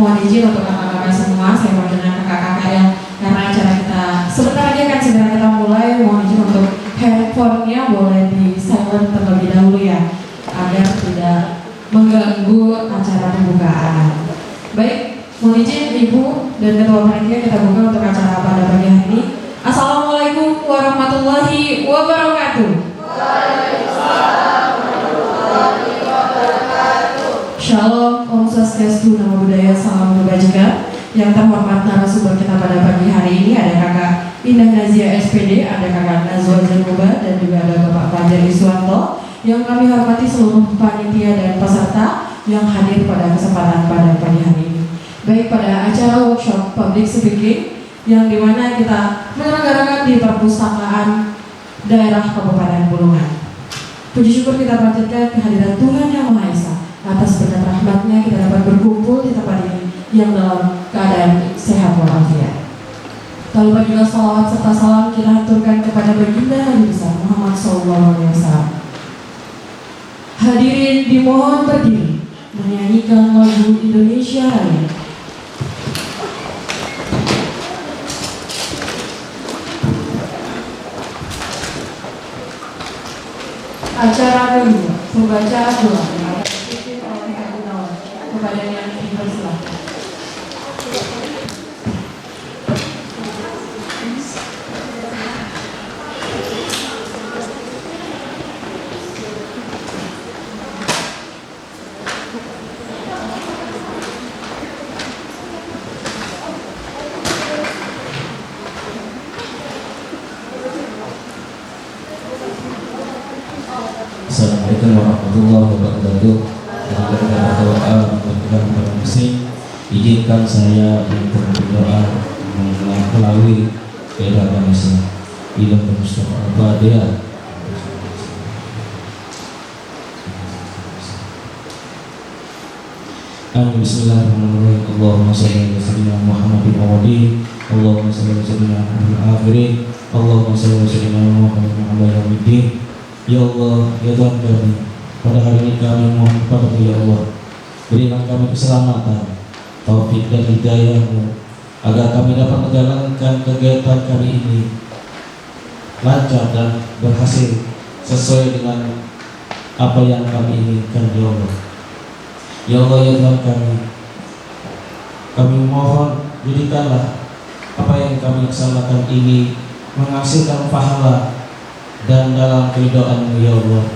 mohon izin untuk kakak-kakak semua, saya mau dengan kakak-kakak yang karena acara kita sebentar lagi akan segera kita mulai, mohon izin untuk handphonenya boleh di silent terlebih dahulu ya, agar tidak mengganggu acara pembukaan. Baik, mohon izin Ibu dan Ketua Panitia kita buka untuk acara pada pagi hari ini. Assalamualaikum warahmatullahi wabarakatuh. Shalom, Om Swastiastu, Namo Buddhaya, Salam Kebajikan. Yang terhormat narasumber kita pada pagi hari ini ada Kakak Indah Nazia SPD, ada Kakak Nazwa Zanuba, dan juga ada Bapak Fajar Iswanto. Yang kami hormati seluruh panitia dan peserta yang hadir pada kesempatan pada pagi hari ini. Baik, pada acara workshop public speaking yang dimana kita menyelenggarakan di perpustakaan daerah Kabupaten Bulungan. Puji syukur kita panjatkan kehadiran Tuhan Yang Maha Esa. Atas berkat rahmatnya kita dapat berkumpul di tempat ini yang dalam keadaan sehat walafiat. Tak lupa juga salawat serta salam kita haturkan kepada baginda Nabi besar Muhammad SAW. Hadirin dimohon berdiri menyanyikan lagu Indonesia Raya. Acara kedua, pembaca doa yang akan dipimpin oleh Kak Gunawan. Kepada yang dipersilakan. Assalamualaikum warahmatullahi wabarakatuh. Izinkan saya untuk berdoa melalui bela bangsa Ilmu Mustafa Al-Fatihah. Amin. Bismillahirrahmanirrahim. Allahumma shalli ala sayyidina Muhammadin wa ali. Allahumma shalli ala sayyidina Muhammadin wa akhirin. Allahumma shalli ala sayyidina Muhammadin wa ala yaumiddin. Ya Allah, ya Tuhan kami, pada hari ini kami mohon kepada Ya Allah, berikan kami keselamatan, taufik dan hidayah-Mu, agar kami dapat menjalankan kegiatan kami ini lancar dan berhasil sesuai dengan apa yang kami inginkan. Ya Allah, ya Allah, ya Tuhan kami mohon jadikanlah apa yang kami laksanakan ini menghasilkan pahala dan dalam keridhaan-Mu. Ya Allah,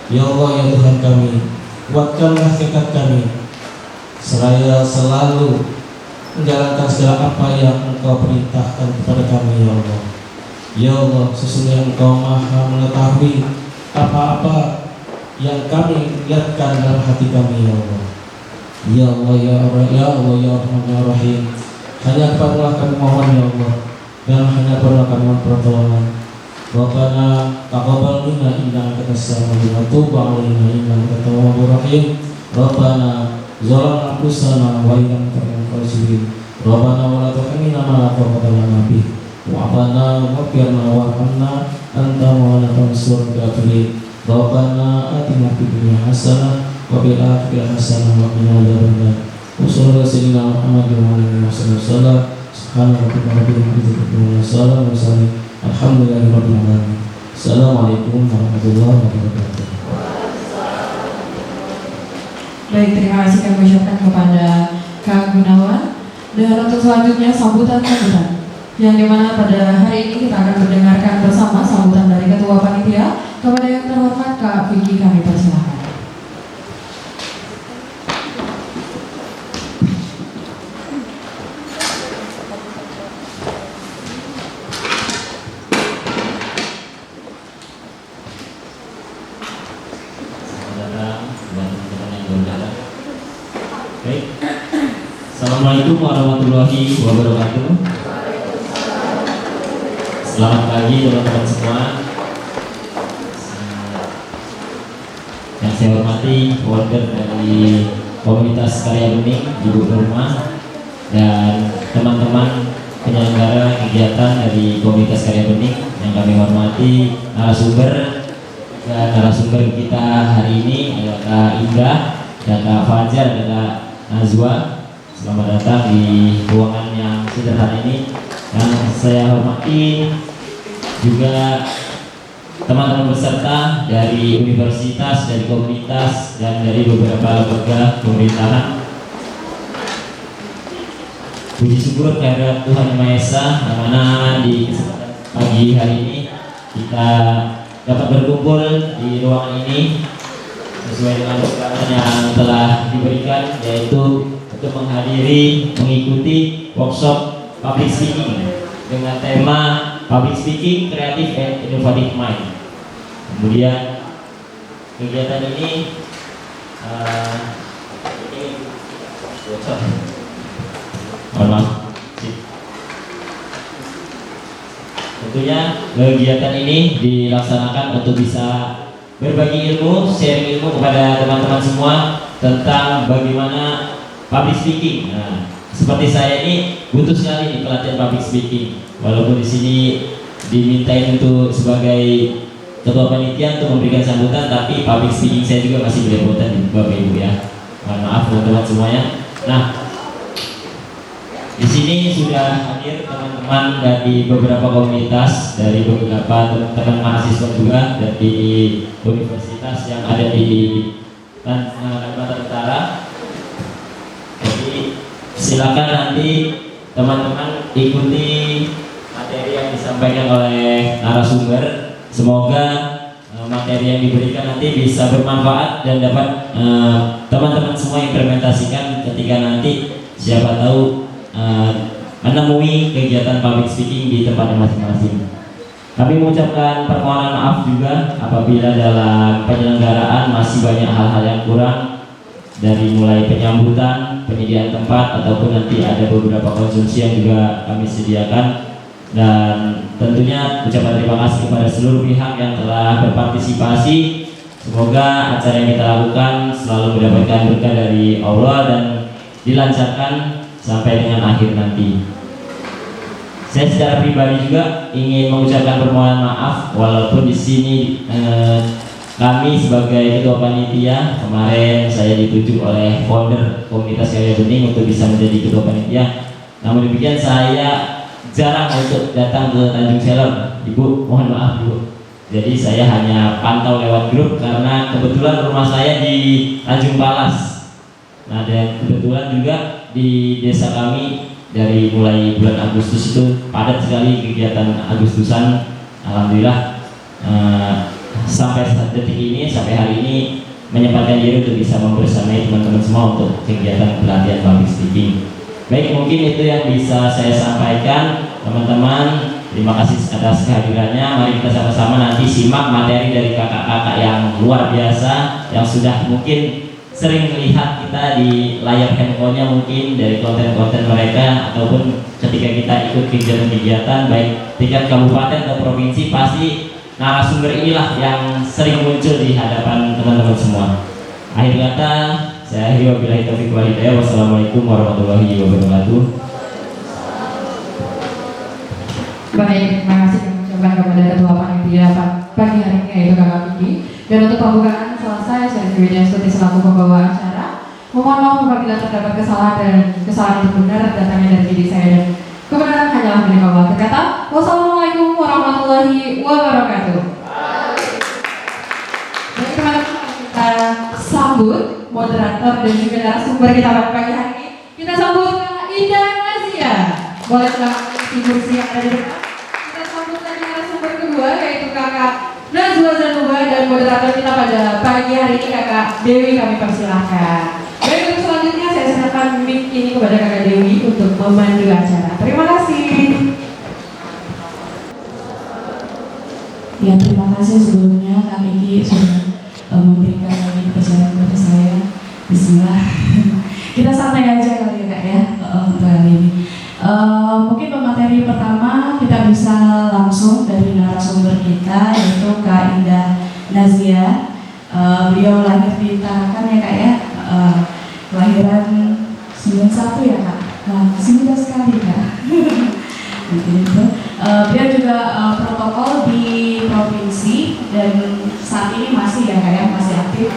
ya Allah, ya Tuhan kami, kuatkanlah tekad kami seraya selalu menjalankan segala apa yang Engkau perintahkan kepada kami. Ya Allah, ya Allah, sesungguhnya Engkau maha mengetahui apa-apa yang kami lihatkan dalam hati kami. Ya Allah, ya Allah, ya Allah, ya Allah, ya Rahman ya Rahim, hanya kepadamu kami mohon. Ya Allah, dan hanya kepadamu kami mohon pertolongan. Rabbana taqabbal minna innaka antas samiul alim wa tub 'alaina innaka antat tawwabur rahim. Rabbana zalamna anfusana wa illam taghfir lana Rabbana wa la tuhammilna ma la taqata lana bih wa'afana waghfirna warhamna anta mawlana fansurna kafirin. Rabbana atina fid dunya hasanah wa fil akhirati hasanah wa qina adzabannar. Sallallahu alaihi wa sallam. Subhanallahi wa bihamdihi. Alhamdulillahirrahmanirrahim. Assalamualaikum warahmatullahi wabarakatuh. Baik, terima kasih kami ucapkan kepada Kak Gunawan. Dan untuk selanjutnya sambutan yang dimana pada hari ini kita akan mendengarkan bersama sambutan dari Ketua Panitia. Kepada yang terhormat Kak Vicky kami persilakan. Assalamualaikum warahmatullahi wabarakatuh. Selamat pagi teman-teman semua. Yang saya hormati founder dari komunitas karya bening Ibu Nurma dan teman-teman penyelenggara kegiatan dari komunitas karya bening yang kami hormati, narasumber kita hari ini adalah Kak Indah dan Kak Fajar dan Kak Nazwa. Selamat datang di ruangan yang sederhana ini. Yang saya hormati juga teman-teman peserta dari universitas, dari komunitas, dan dari beberapa lembaga pemerintahan. Puji syukur kehadirat Tuhan Yang Maha Esa, yang mana di kesempatan pagi hari ini kita dapat berkumpul di ruangan ini sesuai dengan undangan yang telah diberikan, yaitu untuk mengikuti workshop public speaking dengan tema Public Speaking Creative and Innovative Mind. Kemudian kegiatan ini mohon maaf. Tentunya kegiatan ini dilaksanakan untuk bisa berbagi ilmu, sharing ilmu kepada teman-teman semua tentang bagaimana public speaking. Nah, seperti saya ini butuh sekali nih pelatihan public speaking. Walaupun di sini dimintain untuk sebagai ketua panitia untuk memberikan sambutan, tapi public speaking saya juga masih belepotan, Bapak Ibu ya. Mohon maaf teman-teman semuanya. Nah, di sini sudah hadir teman-teman dari beberapa komunitas, dari beberapa teman-teman mahasiswa juga dari universitas yang ada di Kalimantan Utara. Jadi silakan nanti teman-teman ikuti materi yang disampaikan oleh narasumber. Semoga materi yang diberikan nanti bisa bermanfaat dan dapat teman-teman semua implementasikan ketika nanti siapa tahu menemui kegiatan public speaking di tempatnya masing-masing. Kami mengucapkan permohonan maaf juga apabila dalam penyelenggaraan masih banyak hal-hal yang kurang, dari mulai penyambutan, penyediaan tempat, ataupun nanti ada beberapa konsumsi yang juga kami sediakan. Dan tentunya ucapan terima kasih kepada seluruh pihak yang telah berpartisipasi. Semoga acara yang kita lakukan selalu mendapatkan berkah dari Allah dan dilancarkan sampai dengan akhir nanti. Saya secara pribadi juga ingin mengucapkan permohonan maaf walaupun di sini kami sebagai ketua panitia kemarin saya ditunjuk oleh founder komunitas Karya Bening untuk bisa menjadi ketua panitia. Namun demikian saya jarang untuk datang ke Tanjung Seller, Ibu, mohon maaf Ibu. Jadi saya hanya pantau lewat grup karena kebetulan rumah saya di Tanjung Palas. Nah, dan kebetulan juga di desa kami dari mulai bulan Agustus itu padat sekali kegiatan Agustusan. Alhamdulillah sampai detik ini, sampai hari ini menyempatkan diri untuk bisa membersamai teman-teman semua untuk kegiatan pelatihan public speaking. Baik, mungkin itu yang bisa saya sampaikan teman-teman. Terima kasih atas kehadirannya. Mari kita sama-sama nanti simak materi dari kakak-kakak yang luar biasa yang sudah mungkin sering melihat kita di layar handphonenya, mungkin dari konten-konten mereka ataupun ketika kita ikut kegiatan-kegiatan baik tingkat kabupaten atau provinsi, pasti narasumber inilah yang sering muncul di hadapan teman-teman semua. Akhir kata saya akhiri wabillahi taufiq wal hidayah. Wassalamualaikum warahmatullahi wabarakatuh. Baik, terima kasih kami ucapkan kepada ketua panitia pagi hari ini yaitu Kakak Vicky. Dan untuk pembukaan selesai, saya Widya Stuti selaku pembawa acara. Mohon maaf apabila terdapat kesalahan dan kesalahan itu benar datangnya dari diri saya dan kebenaran hanyalah milik Allah. Berkata, wassalamualaikum warahmatullahi wabarakatuh. Baik teman-teman, kita sambut moderator dan juga narasumber kita pada pagi hari ini. Kita sambut Kak Indah Nazia. Boleh selamat kursi yang ada di depan. Kita sambut lagi narasumber kedua yaitu Kakak Najwa Zanuba dan moderator kita pada pagi hari ini Kakak Dewi, kami persilahkan. Baik, untuk selanjutnya saya serahkan mic ini kepada Kakak Dewi untuk memandu acara. Terima kasih. Ya, terima kasih sebelumnya Kak Miki sudah memberikan lagi percayaan kepada saya. Bismillah. Kita santai aja kali ya Kak ya untuk kali ini. Mungkin pemateri pertama kita bisa langsung dari narasumber kita yaitu Kak Indah Nazia. Beliau lahir di Tarakan ya Kak ya, kelahiran 91 ya Kak. Nah, 19 sekali Kak. Beliau juga protokol di provinsi dan saat ini masih ya Kak ya, masih aktif.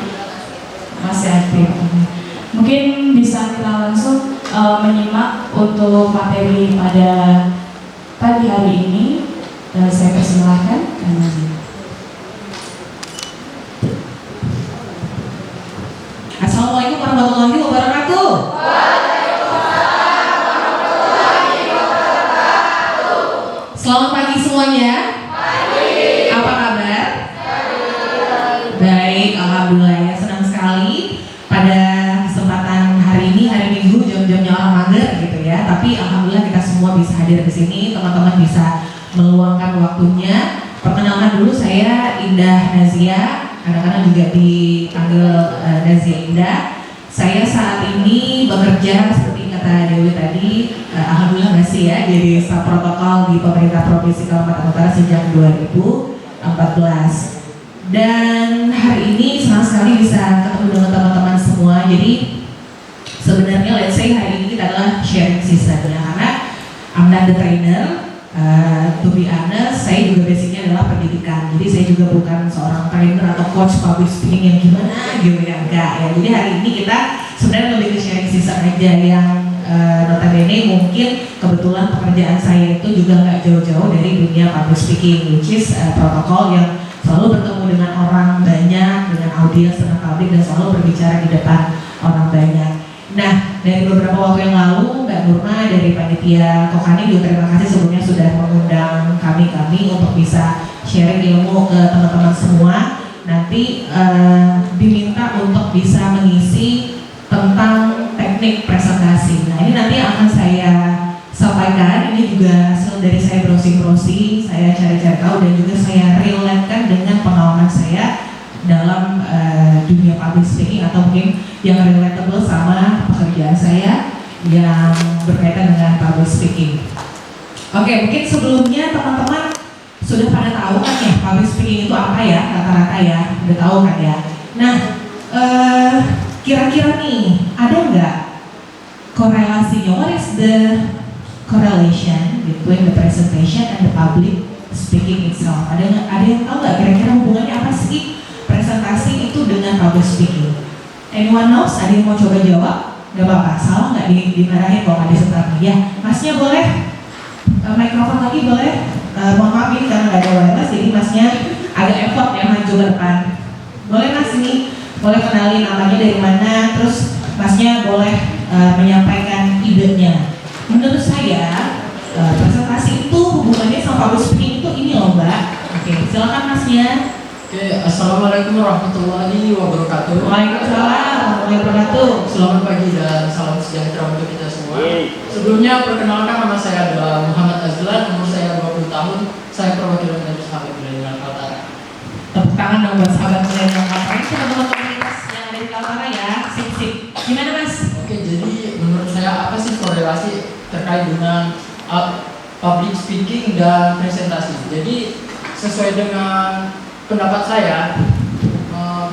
Mungkin bisa kita langsung menyimak untuk materi pada pagi hari ini. Saya persilahkan Kak Nazia. Assalamualaikum warahmatullahi wabarakatuh. Selamat pagi semuanya. Apa kabar? Baik, alhamdulillah ya, senang sekali pada kesempatan hari ini, hari Minggu, jam-jamnya orang mager gitu ya. Tapi alhamdulillah kita semua bisa hadir di sini, teman-teman bisa meluangkan waktunya. Perkenalkan dulu, saya Indah Nazia, kadang-kadang juga dipanggil Nazia Indah. Saya saat ini bekerja seperti kata Dewi tadi, alhamdulillah masih ya jadi staf protokol di pemerintah Provinsi Kalimantan Utara sejak 2014. Dan hari ini senang sekali bisa ketemu dengan teman-teman semua. Jadi sebenarnya let's say hari ini kita adalah sharing season ya, karena I'm not the trainer. To be honest, saya juga basicnya adalah pendidikan. Jadi saya juga bukan seorang trainer atau coach public speaking yang gimana gitu ya, enggak ya. Jadi hari ini kita sebenarnya lebih ke sharing season aja yang notabene mungkin kebetulan pekerjaan saya itu juga nggak jauh-jauh dari dunia public speaking, which is protokol yang selalu bertemu dengan orang banyak, dengan audiens, dengan publik, dan selalu berbicara di depan orang banyak. Nah, dari beberapa waktu yang lalu, Mbak Nurma dari Panitia Kokani juga terima kasih sebelumnya sudah mengundang kami untuk bisa sharing ilmu ke teman-teman semua. Nanti diminta untuk bisa mengisi tentang teknik presentasi. Nah, ini nanti akan saya sampaikan. Ini juga hasil dari saya browsing, saya cari-cari tahu dan juga saya relate-kan dengan pengalaman saya dalam dunia public speaking atau mungkin yang relatable sama pekerjaan saya yang berkaitan dengan public speaking. Oke, mungkin sebelumnya teman-teman sudah pada tahu kan ya public speaking itu apa ya, rata-rata ya, udah tahu kan ya. Nah, kira-kira nih ada nggak korelasinya? What is the correlation between the presentation and the public speaking itself? Ada yang tahu nggak kira-kira hubungannya apa sih presentasi itu dengan public speaking? Anyone knows? Ada yang mau coba jawab? Gak apa-apa, salah nggak dimarahin kalau nggak disetrap. Ya, masnya boleh mikrofon lagi boleh. Mohon maaf ini karena nggak ada wireless, jadi masnya agak effort ya maju ke depan. Boleh mas ini, boleh kenalin namanya dari mana, terus masnya boleh menyampaikan idenya. Menurut saya presentasi itu hubungannya sama public speaking itu ini loh mbak. Oke, silakan masnya. Oke, assalamualaikum warahmatullahi wabarakatuh. Waalaikumsalam warahmatullahi wabarakatuh. Selamat pagi dan salam sejahtera untuk kita semua. Sebelumnya perkenalkan, nama saya adalah Muhammad Azlan, umur saya 20 tahun. Saya perwakilan dari sahabat milenial Kaltara. Tepuk tangan dong buat sahabat milenial Kaltara. Ini teman-teman komunitas yang ada di Kaltara ya. Sip. Gimana mas? Oke, jadi menurut saya apa sih korelasi terkait dengan public speaking dan presentasi? Jadi sesuai dengan pendapat saya,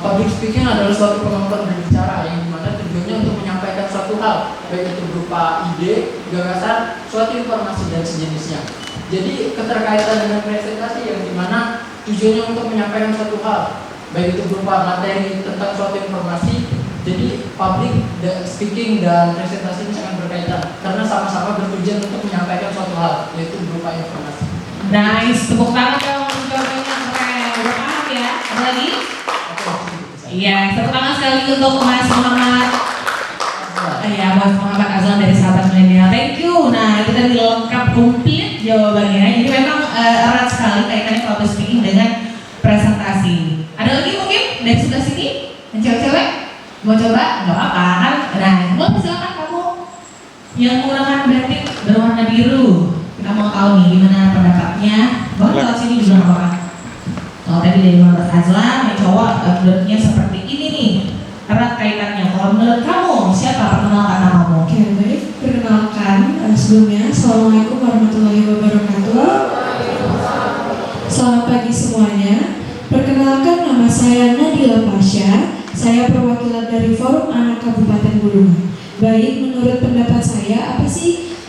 public speaking adalah suatu kemampuan berbicara yang dimana tujuannya untuk menyampaikan suatu hal, baik itu berupa ide, gagasan, suatu informasi dan sejenisnya. Jadi keterkaitan dengan presentasi yang dimana tujuannya untuk menyampaikan suatu hal, baik itu berupa materi tentang suatu informasi. Jadi public speaking dan presentasi ini sangat berkaitan karena sama-sama bertujuan untuk menyampaikan suatu hal, yaitu berupa informasi. Nice, tepuk tangan dong jawabannya keren. Udah paham ya? Ada lagi? Iya, tepuk tangan sekali lagi untuk Mas Muhammad. Iya, Mas Muhammad Azlan dari sahabat milenial. Thank you. Nah, itu tadi lengkap komplit jawabannya. Jadi memang erat sekali kaitannya public speaking dengan presentasi. Ada lagi mungkin dari sebelah sini? Yang cewek-cewek? Mau coba? Gak apa-apa kan? Nah, boleh silakan kamu yang menggunakan batik berwarna biru. Kita mau tahu nih gimana pendapatnya. Boleh lewat sini juga apa-apa. Kalau tadi dari Muhammad Azlan, yang cowok menurutnya seperti ini nih, erat kaitannya. Kalau menurut kamu, siapa? Perkenalkan namamu. Oke, baik. Perkenalkan, sebelumnya Assalamualaikum warahmatullahi wabarakatuh. Selamat pagi semuanya. Perkenalkan, nama saya Nadila Pasha. Saya perwakilan dari Forum Anak Kabupaten Bulungan. Baik, menurut pendapat saya, apa sih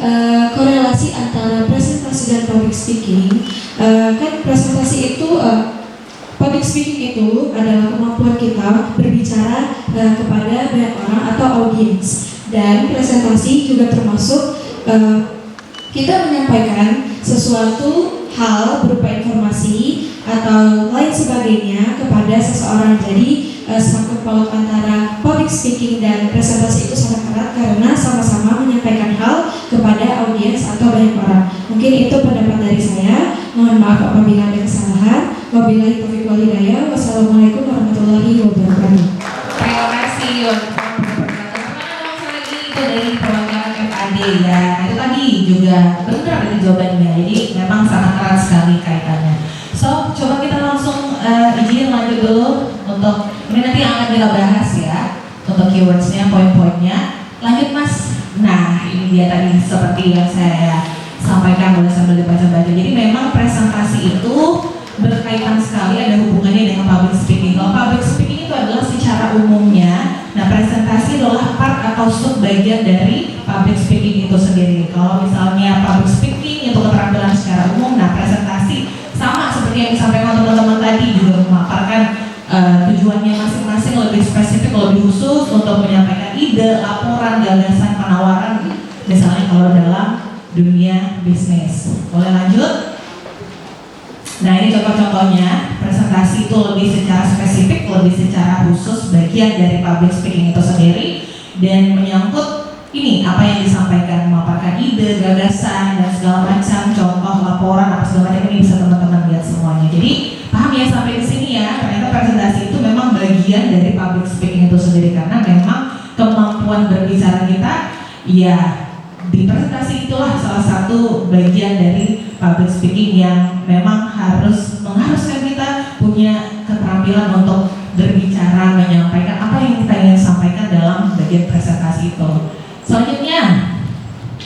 korelasi antara presentasi dan public speaking? Kan presentasi itu public speaking itu adalah kemampuan kita berbicara kepada banyak orang atau audiens. Dan presentasi juga termasuk kita menyampaikan sesuatu hal berupa informasi atau lain sebagainya kepada seseorang. Jadi sangkut paut antara public speaking dan presentasi itu sangat erat karena sama-sama menyampaikan hal kepada audiens atau banyak orang. Mungkin itu pendapat dari saya. Mohon maaf apabila ada kesalahan. Wabillahi taufiq wal hidayah. Wassalamualaikum warahmatullahi wabarakatuh. Terima kasih itu dari perwakilan FAD ya. Itu tadi juga benar dari jawabannya. Jadi memang sangat erat sekali kaitannya. So coba kita langsung izin lanjut dulu untuk ini nanti yang akan kita bahas ya untuk keywordsnya, poin-poinnya. Lanjut Mas. Nah ini dia tadi seperti yang saya sampaikan, boleh sambil dibaca-baca. Jadi memang presentasi itu berkaitan sekali, ada hubungannya dengan public speaking. Kalau public speaking itu adalah secara umumnya, nah presentasi adalah part atau sub bagian dari public speaking itu sendiri. Kalau misalnya public speaking itu keterampilan secara umum, nah presentasi sama seperti yang disampaikan teman-teman tadi, juga memaparkan tujuannya masing-masing, lebih spesifik, lebih khusus untuk menyampaikan ide, laporan, gagasan, penawaran, misalnya kalau dalam dunia bisnis. Boleh lanjut? Nah ini contoh-contohnya, presentasi itu lebih secara spesifik, lebih secara khusus, bagian dari public speaking itu sendiri, dan menyangkut ini apa yang disampaikan, memaparkan ide, gagasan, dan segala macam, contoh, laporan, apa segala macam, ini bisa teman-teman lihat semuanya. Jadi paham ya sampai di sini ya, ternyata presentasi itu memang bagian dari public speaking itu sendiri, karena memang kemampuan berbicara kita, ya di presentasi itulah salah satu bagian dari public speaking yang memang mengharuskan kita punya keterampilan untuk berbicara, menyampaikan apa yang kita ingin sampaikan dalam bagian presentasi itu. Selanjutnya,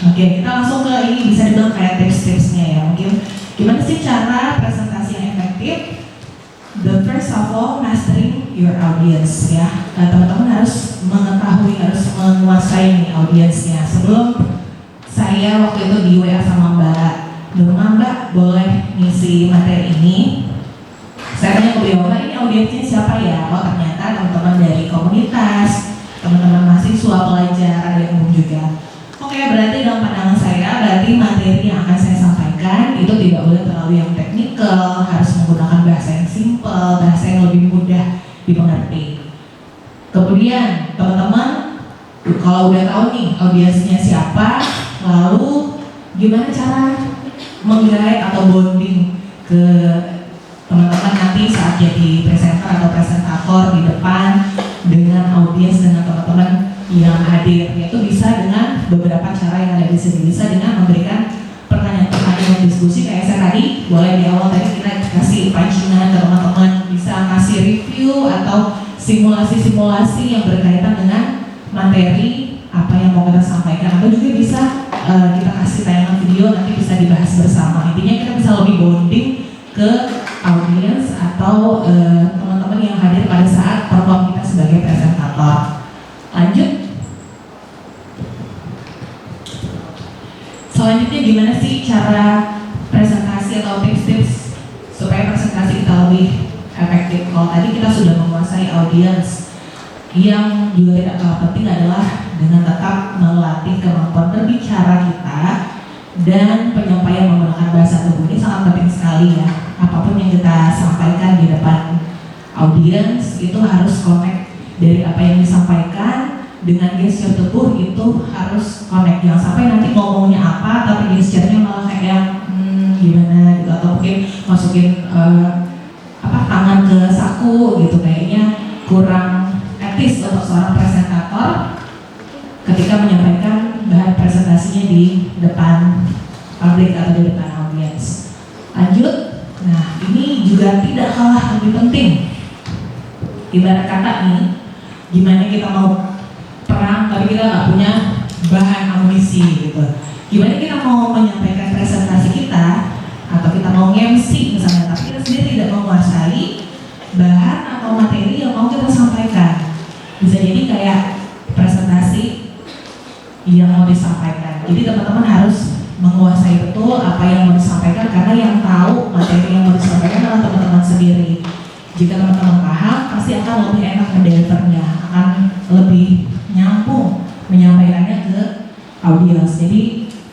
oke, kita langsung ke ini, bisa dibilang kayak tips-tipsnya ya. Mungkin gimana sih cara presentasi yang efektif? The first of all, mastering your audience ya. Teman-teman harus mengetahui, harus menguasai nih audiensnya. Sebelum saya waktu itu di WA sama Mbak Nurma, Mbak boleh ngisi materi ini. Saya tanya ke beliau, Mbak ini audiensnya siapa ya? Oh ternyata teman-teman dari komunitas, teman-teman mahasiswa, pelajar, ada yang umum juga. Oke, berarti dalam pandangan saya, berarti materi yang akan saya sampaikan itu tidak boleh terlalu yang teknikal, harus menggunakan bahasa yang simple, bahasa yang lebih mudah dimengerti. Kemudian teman-teman, kalau udah tahu nih audiensnya siapa, lalu gimana cara menggait atau bonding ke teman-teman nanti saat jadi presenter atau presentator di depan dengan audiens, dengan teman-teman yang hadir, yaitu bisa dengan beberapa cara yang ada di sini. Bisa dengan memberikan pertanyaan-pertanyaan diskusi kayak saya tadi, boleh di awal tadi kita kasih pancingan ke teman-teman, bisa kasih review atau simulasi-simulasi yang berkaitan dengan materi apa yang mau kita sampaikan, atau juga bisa kita kasih tayangan video, nanti bisa dibahas bersama. Intinya kita bisa lebih bonding ke audiens atau teman-teman yang hadir pada saat perform kita sebagai presentator. Lanjut. Selanjutnya gimana sih cara presentasi atau tips-tips supaya presentasi kita lebih efektif? Kalau tadi kita sudah menguasai audiens, yang juga tidak kalah penting adalah dengan tetap melatih kemampuan berbicara kita dan penyampaian menggunakan bahasa tubuh. Ini sangat penting sekali ya. Apapun yang kita sampaikan di depan audiens itu harus connect dari apa yang disampaikan dengan gesture tubuh, itu harus connect. Jangan sampai nanti ngomongnya apa tapi gesturenya malah kayak gimana gitu, atau mungkin masukin tangan ke saku gitu, kayaknya kurang etis untuk seorang presentator ketika menyampaikan bahan presentasinya di depan publik atau di depan audiens. Lanjut. Nah ini juga tidak kalah lebih penting. Ibarat kata nih, gimana kita mau perang tapi kita nggak punya bahan amunisi gitu. Gimana kita mau menyampaikan presentasi kita atau kita mau MC misalnya, tapi kita sendiri tidak menguasai bahan atau materi yang mau kita sampaikan. Bisa jadi kayak presentasi yang mau disampaikan. Jadi teman-teman harus menguasai betul apa yang mau disampaikan, karena yang tahu materi yang mau disampaikan adalah teman-teman sendiri. Jika teman-teman paham, pasti akan lebih enak mendelivernya, akan lebih nyambung menyampaikan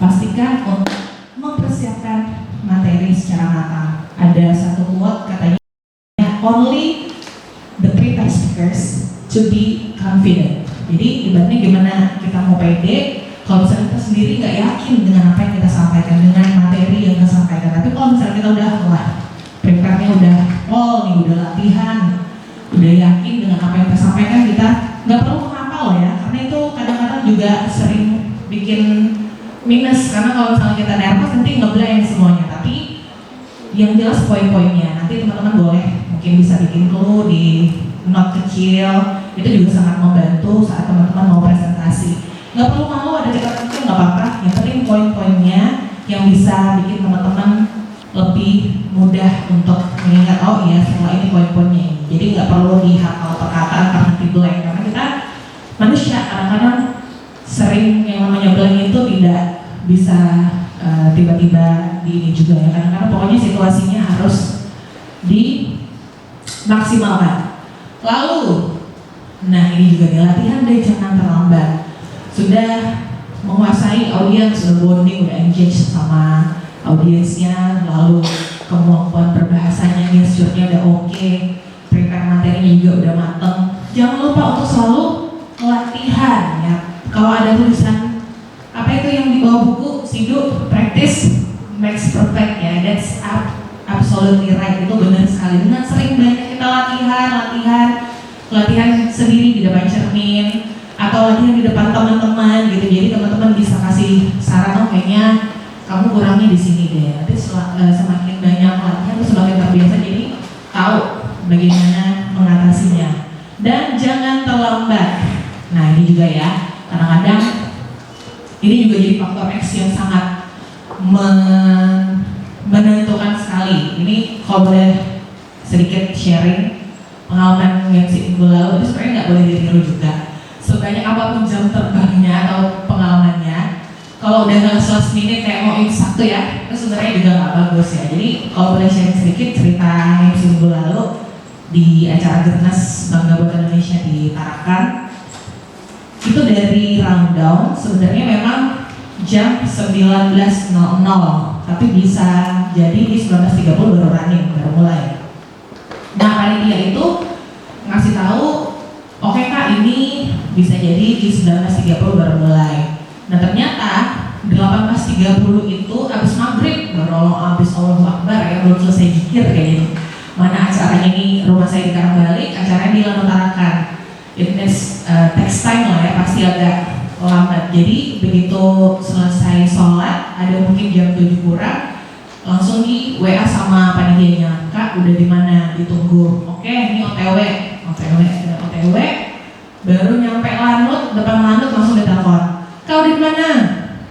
pastikan untuk mempersiapkan materi secara matang. Ada satu quote katanya, only the prepared speakers to be confident. Jadi ibaratnya gimana kita mau pede kalau misalnya kita sendiri nggak yakin dengan apa yang kita sampaikan, dengan materi yang kita sampaikan. Tapi kalau misalnya kita udah prepare-nya udah nih, udah latihan, udah yakin dengan apa yang kita sampaikan, kita nggak perlu menghafal ya, karena itu kadang-kadang juga sering bikin minus, karena kalau misalnya kita nervous nanti ngeblank semuanya. Tapi yang jelas poin-poinnya, nanti teman-teman boleh mungkin bisa bikin clue di note kecil, itu juga sangat membantu saat teman-teman mau presentasi. Nggak perlu malu ada catatan kecil, nggak apa-apa, yang penting poin-poinnya yang bisa bikin teman-teman lebih mudah untuk mengingat, oh iya setelah ini poin-poinnya ini. Jadi nggak perlu dihafal perkataan karena nanti blank, karena kita manusia kadang-kadang sering yang namanya blank itu tidak bisa tiba-tiba di ini juga ya. Kadang-kadang pokoknya situasinya harus dimaksimalkan. Lalu, nah ini juga nih, latihan deh, jangan terlambat. Sudah menguasai audiens, sudah bonding, udah engage sama audiensnya, lalu kemampuan berbahasanya, gesturnya udah oke, prepare materinya juga udah mateng. Jangan lupa untuk selalu latihan ya. Kalau ada tulisan apa itu yang di bawah buku, Sidu, practice makes perfect ya, that's absolutely right, itu benar sekali. Dengan sering banyak kita latihan sendiri di depan cermin atau latihan di depan teman-teman gitu, jadi teman-teman bisa kasih saran, oh kayaknya kamu kurangnya di sini deh. Nanti semakin banyak latihan itu semakin terbiasa, jadi tahu bagaimana mengatasinya. Dan jangan terlambat. Nah ini juga ya, kadang-kadang ini juga jadi faktor X yang sangat menentukan sekali. Ini kalau boleh sedikit sharing pengalaman yang minggu lalu, itu sebenarnya nggak boleh ditiru juga. Sebanyak apapun jam terbangnya atau pengalamannya, kalau udah nggak last minute kayak mau imsak tuh ya, itu sebenarnya juga nggak bagus ya. Jadi kalau boleh sharing sedikit cerita yang minggu lalu di acara Gernas Bangga Buatan Indonesia di Tarakan, itu dari rundown sebenarnya memang jam 19.00, tapi bisa jadi di 19.30 baru running, baru mulai. Nah panitia itu ngasih tahu, oke kak ini bisa jadi di 19.30 baru mulai. Nah ternyata 18.30 itu abis maghrib, baru abis Allahu Akbar ya, belum selesai zikir kayaknya. Mana acaranya ini, rumah saya di Karangbalik, acaranya di Lanut Tarakan. It takes time lah ya, pasti agak lambat. Jadi begitu selesai sholat, ada mungkin jam 7 kurang, langsung di WA sama panitianya, kak udah di mana, ditunggu. Oke, ini OTW, baru nyampe Lanut, depan Lanut langsung ditelepon, kau di mana?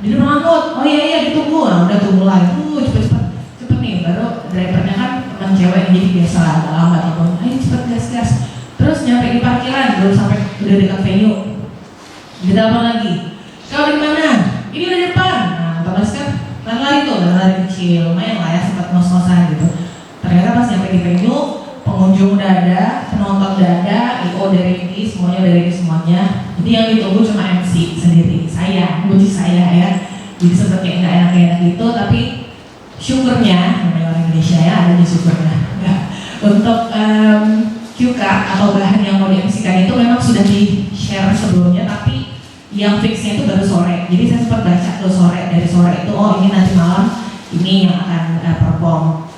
Di depan Lanut. Oh iya ditunggu. Nah, udah tunggu lagi. Cepet nih. Baru drivernya kan teman cewek, jadi biasa agak lambat. Ayo cepet gas. Terus nyampe di parkiran, belum sampai udah dekat venue. Ditelepon lagi. Kau di mana? Ini udah depan. Nah, otomatis kan lari kecil, lumayan lah ya, sempat ngos-ngosan gitu. Ternyata pas nyampe di venue, pengunjung udah ada, penonton udah ada, IO dari ini, semuanya dari ini semuanya. Jadi yang ditunggu cuma MC sendiri, muji saya ya. Jadi sempat kayak nggak enak gitu, tapi syukurnya, namanya orang Indonesia ya, ada di syukurnya. Nah, untuk cue card atau bahan yang mau di-MC-kan itu memang sudah di-share sebelumnya, tapi yang fixnya itu baru sore. Jadi saya sempat baca tuh dari sore itu, oh ini nanti malam ini yang akan perform.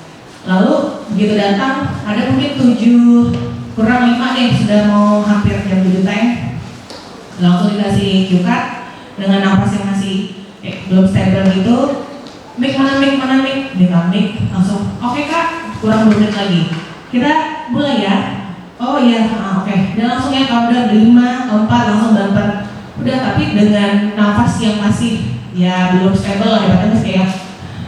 Lalu begitu datang, ada mungkin 7 kurang 5 deh, sudah mau hampir jam 7 teng, langsung dikasih cue card dengan nafas yang masih belum stable gitu. Mic mana mic, langsung oke kak, kurang 2 menit lagi, kita mulai ya. Oh iya, oke. Dan langsung ya countdown 5, 4, langsung bumper. Udah, tapi dengan nafas yang masih ya belum stable lah, ibaratnya kayak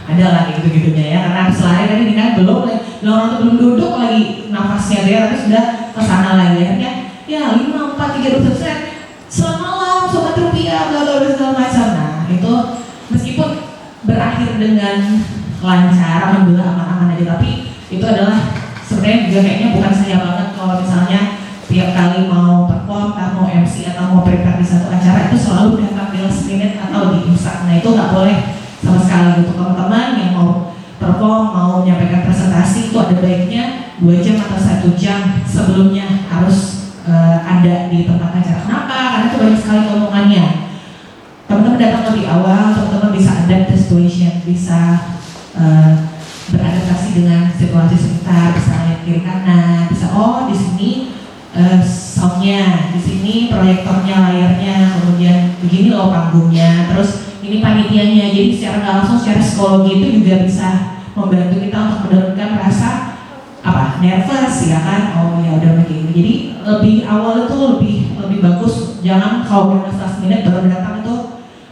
ada lah gitu-gitunya ya, karena habis lari tadi kan orang tuh belum duduk lagi nafasnya dia, tapi sudah kesana lagi akhirnya ya 5, 4, 3, 2, 1, selamat malam sobat rupiah, bla bla bla segala macam. Nah itu meskipun berakhir dengan lancar, alhamdulillah aman-aman aja, tapi itu adalah sebenarnya juga kayaknya bukan saya banget kalau misalnya tiap kali mau perform, mau MC atau mau prepare di satu acara itu selalu datang di last minute atau di imsak. Nah itu nggak boleh sama sekali. Untuk teman-teman yang mau perform, mau menyampaikan presentasi, itu ada baiknya 2 jam atau 1 jam sebelumnya harus ada di tempat acara. Kenapa? Karena itu banyak sekali omongannya. Teman-teman datang lebih awal, teman-teman bisa adapt the situation, bisa beradaptasi dengan situasi sekitar, bisa lihat kiri kanan, bisa di sini soundnya, di sini proyektornya, layarnya, kemudian begini loh panggungnya, terus ini panitianya. Jadi secara nggak langsung, secara psikologi itu juga bisa membantu kita untuk menurunkan rasa nervous ya kan. Ya udah begini. Jadi lebih awal itu lebih bagus. Jangan kalau udah last minute baru datang, itu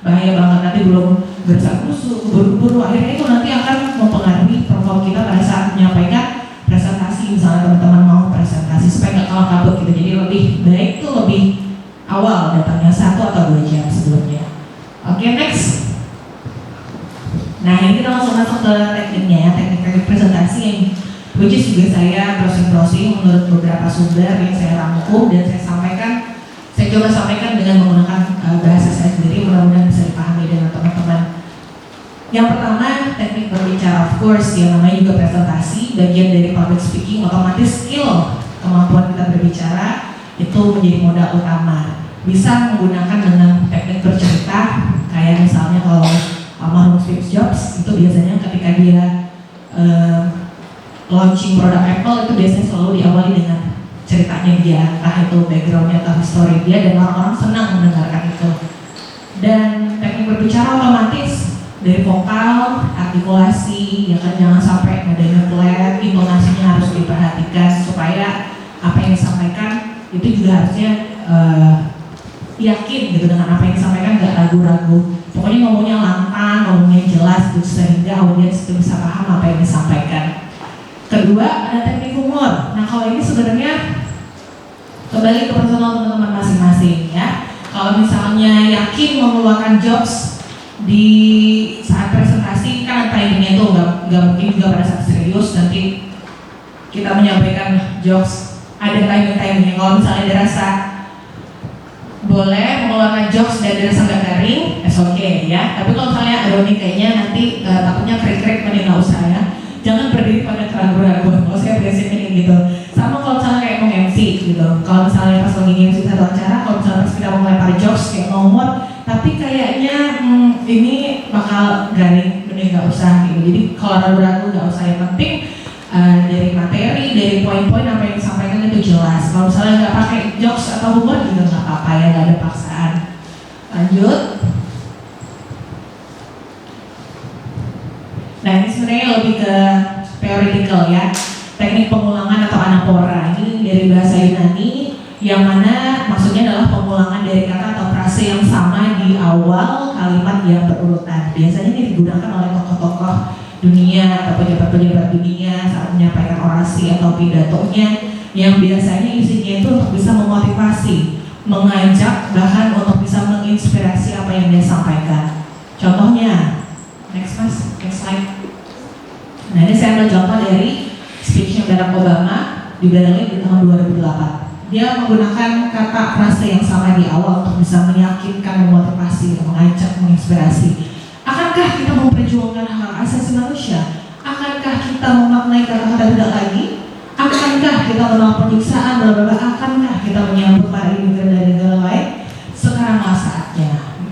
bahaya banget. Nanti belum gerasa-gerusu, buru-buru, akhirnya itu nanti akan mempengaruhi perform kita pada saat menyampaikan presentasi. Misalnya teman-teman mau presentasi supaya nggak kalah kabut gitu. Jadi lebih baik tuh lebih awal datangnya 1 atau 2 jam sebelumnya. Oke, next. Nah, ini kita langsung masuk ke tekniknya ya, teknik presentasi yang which is juga saya browsing menurut beberapa sumber yang saya rangkum dan saya coba sampaikan dengan menggunakan bahasa saya sendiri, mudah-mudahan bisa dipahami dengan teman-teman. Yang pertama, teknik berbicara, of course, yang namanya juga presentasi, bagian dari public speaking, otomatis skill kemampuan kita berbicara itu menjadi modal utama. Bisa menggunakan dengan teknik bercerita, kayak misalnya kalau almarhum Steve Jobs itu biasanya ketika dia launching produk Apple itu biasanya selalu diawali dengan ceritanya dia, entah itu backgroundnya atau history dia, dan orang-orang senang mendengarkan itu. Dan teknik berbicara otomatis dari vokal, artikulasi, ya kan, jangan sampai nadanya flat, intonasinya harus diperhatikan supaya apa yang disampaikan itu juga harusnya yakin gitu dengan apa yang disampaikan, gak ragu-ragu. Pokoknya ngomongnya lantang, ngomongnya jelas gitu, sehingga audiens itu bisa paham apa yang disampaikan. Kedua, ada teknik humor. Nah, kalau ini sebenarnya kembali ke personal teman-teman masing-masing ya. Kalau misalnya yakin mengeluarkan jokes di saat presentasi, kan timingnya itu nggak mungkin juga pada saat serius nanti kita menyampaikan jokes, ada timingnya. Kalau misalnya dirasa boleh mengeluarkan jokes dan dirasa nggak garing, oke ya. Tapi kalau misalnya aduh nih kayaknya nanti takutnya krik-krik menilai usaha ya, jangan berdiri pada keraguan-keraguan. Kalau saya prinsipnya gitu. Sama kalau misalnya kayak mau MC gitu. Kalau misalnya pas lagi MC satu acara, kalau misalnya pas kita mau melempar jokes kayak ngomong, tapi kayaknya ini bakal garing, mending nggak usah gitu. Jadi kalau ragu-ragu nggak usah, yang penting dari materi, dari poin-poin apa yang disampaikan itu jelas. Kalau misalnya nggak pakai jokes atau humor juga nggak apa-apa ya, nggak ada paksaan. Lanjut. Nah, ini sebenarnya lebih ke theoretical ya, teknik pengulangan atau anapora. Ini dari bahasa Yunani, yang mana maksudnya adalah pengulangan dari kata atau frase yang sama di awal kalimat yang berurutan. Biasanya ini digunakan oleh tokoh-tokoh dunia atau pejabat-pejabat dunia saat menyampaikan orasi atau pidatonya, yang biasanya isinya itu untuk bisa memotivasi, mengajak, bahkan untuk bisa menginspirasi apa yang dia sampaikan. Contohnya, next mas, next slide. Nah, ini saya ambil contoh dari speech-nya Barack Obama di Berlin di tahun 2008. Dia menggunakan kata frase yang sama di awal untuk bisa meyakinkan, memotivasi, mengajak, menginspirasi. Akankah kita memperjuangkan hak asasi manusia? Akankah kita memaknai kata-kata tidak lagi? Akankah kita menolak penyiksaan? Akankah kita menyambut para imigran dari negara lain? Sekaranglah saatnya.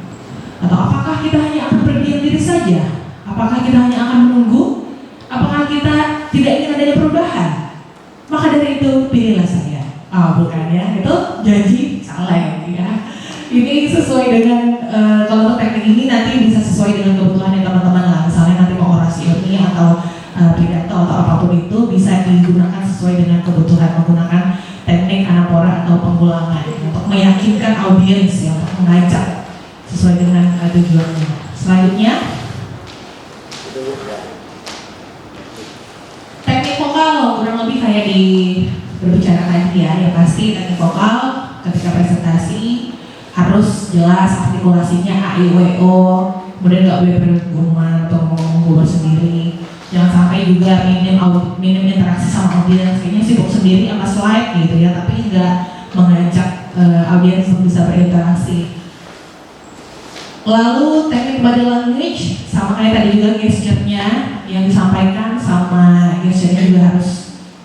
Atau apakah kita hanya akan berdiam diri saja? Apakah kita hanya akan menunggu? Apakah kita tidak ingin adanya perubahan? Maka dari itu pilihlah saya. Bukan ya, itu janji caleg ya. Ini sesuai dengan kalau teknik ini nanti bisa sesuai dengan kebutuhan yang teman-teman lah. Misalnya nanti mau orasi ilmiah atau pidato atau apapun itu bisa digunakan sesuai dengan kebutuhan, menggunakan teknik anapora atau pengulangan untuk meyakinkan audiens ya, untuk mengajak sesuai dengan tujuannya. Selanjutnya, teknik vokal kurang lebih kayak di berbicara tadi ya, yang pasti teknik vokal ketika presentasi harus jelas artikulasinya A, I, W, O, kemudian nggak boleh bergumam atau ngomong sendiri. Jangan sampai juga minim interaksi sama audiens, kayaknya sibuk sendiri sama slide gitu ya, tapi nggak mengajak audiens untuk bisa berinteraksi. Lalu teknik body language sama kayak tadi juga, gesturnya yang disampaikan sama gesturnya juga harus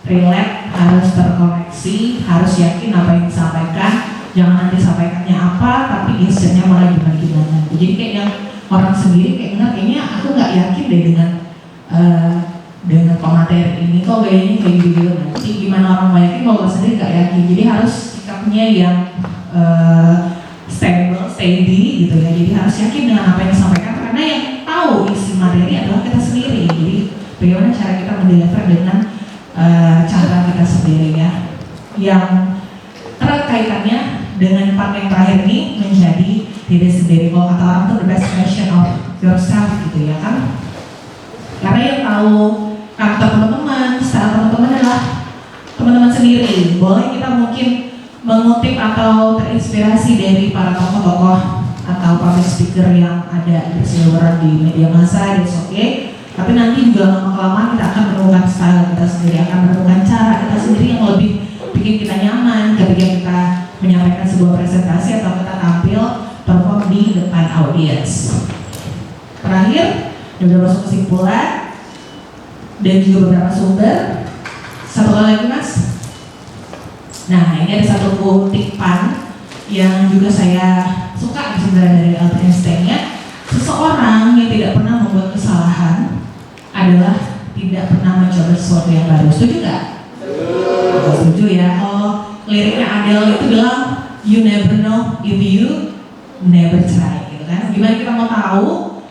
relate, harus terkoneksi, harus yakin apa yang disampaikan. Jangan nanti sampaikannya apa tapi gesturnya malah gimana-gimana. Jadi kayak yang orang sendiri kayak kayaknya aku nggak yakin deh dengan pemateri ini, kok kayaknya kayak gitu. Nanti gimana orang mau yakin kalau sendiri nggak yakin. Jadi harus sikapnya yang stable, steady gitu ya. Jadi harus yakin dengan apa yang disampaikan karena yang tahu isi materi adalah kita sendiri. Jadi bagaimana cara kita mendeliver dengan cara kita sendiri ya. Yang erat kaitannya dengan part yang terakhir ini menjadi diri sendiri. Kalau kata orang tuh the best version of yourself gitu ya kan. Karena yang tahu karakter teman-teman, style teman-teman adalah teman-teman sendiri. Boleh kita mungkin mengutip atau terinspirasi dari para tokoh-tokoh atau public speaker yang ada berseliweran di media massa, it's okay. Tapi nanti juga lama-kelamaan kita akan menemukan style kita sendiri, akan menemukan cara kita sendiri yang lebih bikin kita nyaman ketika kita menyampaikan sebuah presentasi atau kita tampil perform di depan audiens. Terakhir, sudah masuk kesimpulan dan juga beberapa sumber. Satu kali lagi mas. Nah ini ada satu kutipan yang juga saya suka sebenarnya dari Albert Einstein ya. Seseorang yang tidak pernah membuat kesalahan adalah tidak pernah mencoba sesuatu yang baru. Setuju nggak? Setuju ya. Oh, liriknya Adele itu bilang you never know if you never try gitu kan. Gimana kita mau tahu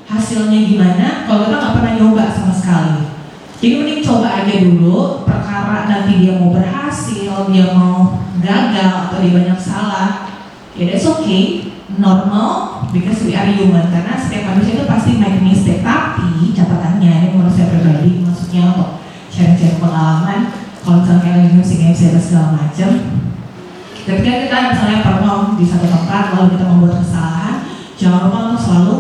hasilnya gimana kalau kita nggak pernah nyoba sama sekali. Jadi mending coba aja dulu, perkara nanti dia mau berhasil, dia mau gagal atau dia banyak salah, ya that's okay, normal because we are human. Karena setiap manusia itu pasti make mistake. Tapi catatannya ini menurut saya pribadi, maksudnya untuk sharing-sharing pengalaman. Kalau misalnya kayak lagi musik MC dan segala macam, ketika kita misalnya perform di satu tempat lalu kita membuat kesalahan, jangan lupa untuk selalu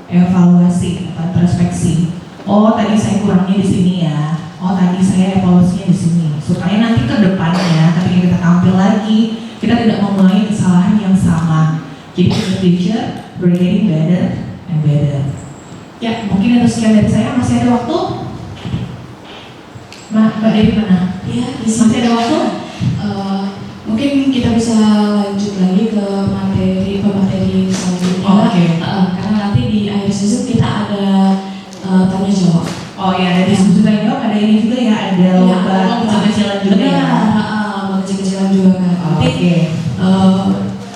evaluasi atau introspeksi. Oh tadi saya kurangnya di sini ya. Oh tadi saya evaluasinya di sini. Supaya nanti ke depannya ketika kita tampil lagi, kita tidak mengulangi kesalahan yang sama. Jadi in the future, we're getting better and better. Ya mungkin itu sekian dari saya. Masih ada waktu? Mbak Dewi mana? Ya, Masih ada waktu? Mungkin kita bisa lanjut lagi ke pemateri selanjutnya. Oke. Karena nanti di akhir season kita ada tanya jawab. Oh ya, ada diskusi tanya jawab, ada ini juga ya, ada lomba kecil-kecilan juga ya. Lomba kecil-kecilan juga kan. Oke.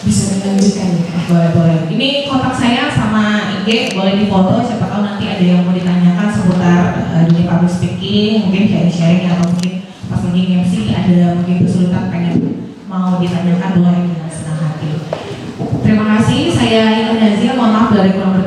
Bisa dilanjutkan ya kan? Boleh. Ini kontak saya sama IG, boleh difoto. Siapa tahu nanti ada yang mau ditanyakan seputar dunia public speaking, mungkin sharing atau mungkin pas lagi MC ada mungkin kesulitan pengen mau ditanyakan, boleh dengan senang hati. Terima kasih. Saya Ina Nazia, mohon maaf dari kurang